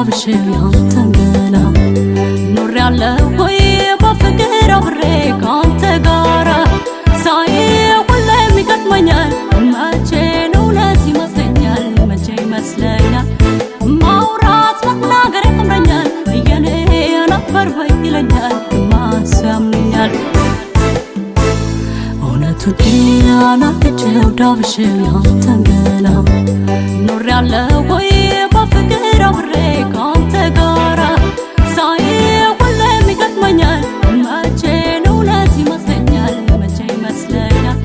ዳብሽው ያንተን ገላ ኖሬያለሁ ወይ በፍቅር አብሬ ካንተ ጋራ ሳይህ ሁሌም ይገጥመኛል መቼ ነው እውነት ይመስለኛል መቼ ይመስለኛል ማውራት መናገር ያምረኛል የኔ ነበር ወይ ይለኛል ማን ያምነኛል እውነቱ ዲያናቸው ዳብሽው ያንተን ገላ ኖሬያለሁ ወይ በፍቅር አብሬ ካንተ ጋራ ሳይህ ሁሌም ይገጥመኛል መቼ ነው እውነት ይመስለኛል መቼ ይመስለኛል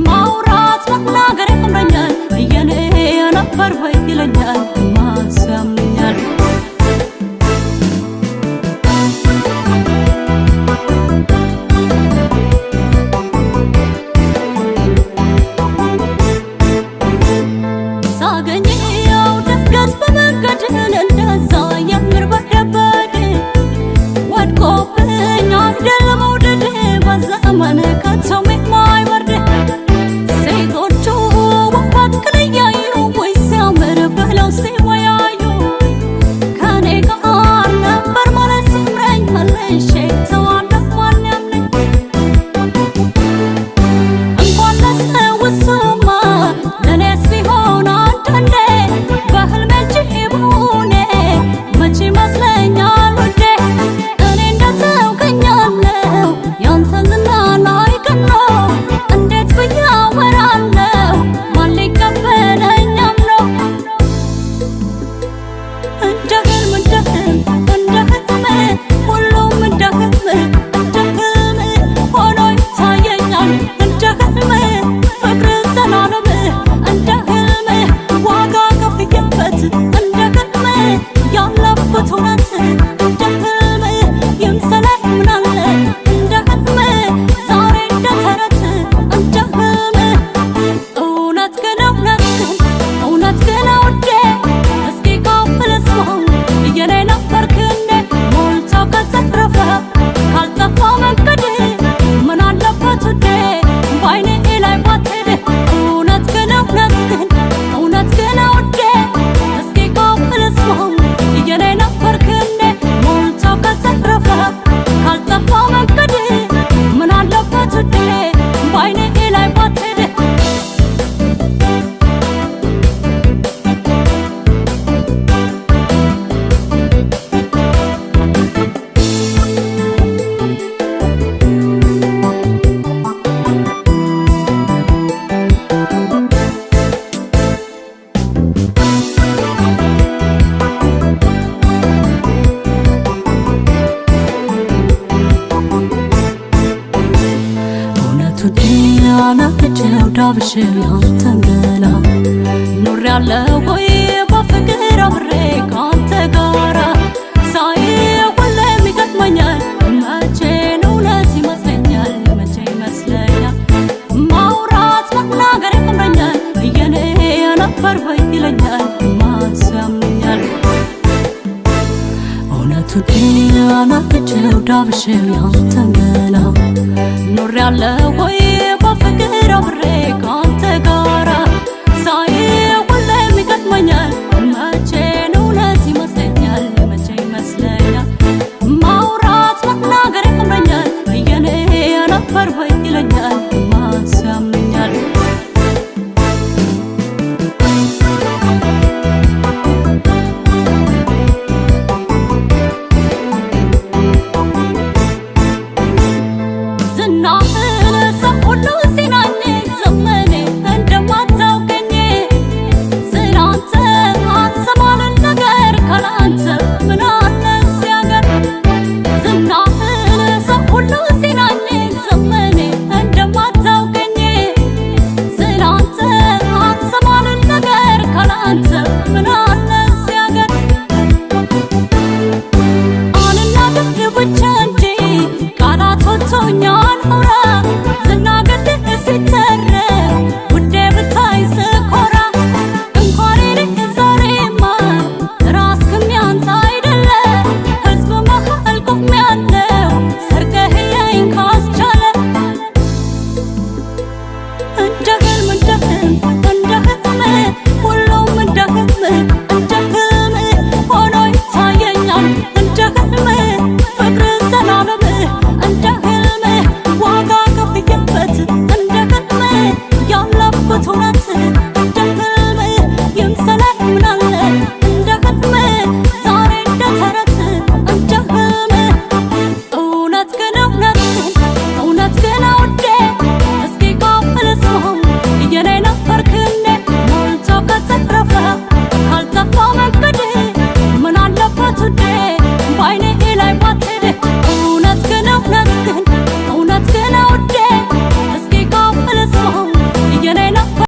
ማውራት መናገር ያምረኛል የኔ ነበር ወይ ይለኛል ማን ያምነኛል ዲያናቸው ዳብሽው ያንተን ገላ ኖሬያለሁ ወይ በፍቅር አብሬ ካንተ ጋራ ሳይህ ሁሌም ይገጥመኛል መቼ ነው እውነት ይመስለኛል መቼ ይመስለኛል ማውራት መናገር ያምረኛል የኔ ነበር ወይ ይለኛል ማን ያምነኛል እውነቱ ዲያናቸው ዳብሽው ያንተን ገላ ኖሬያለሁ ወይ በፍቅር አብሬ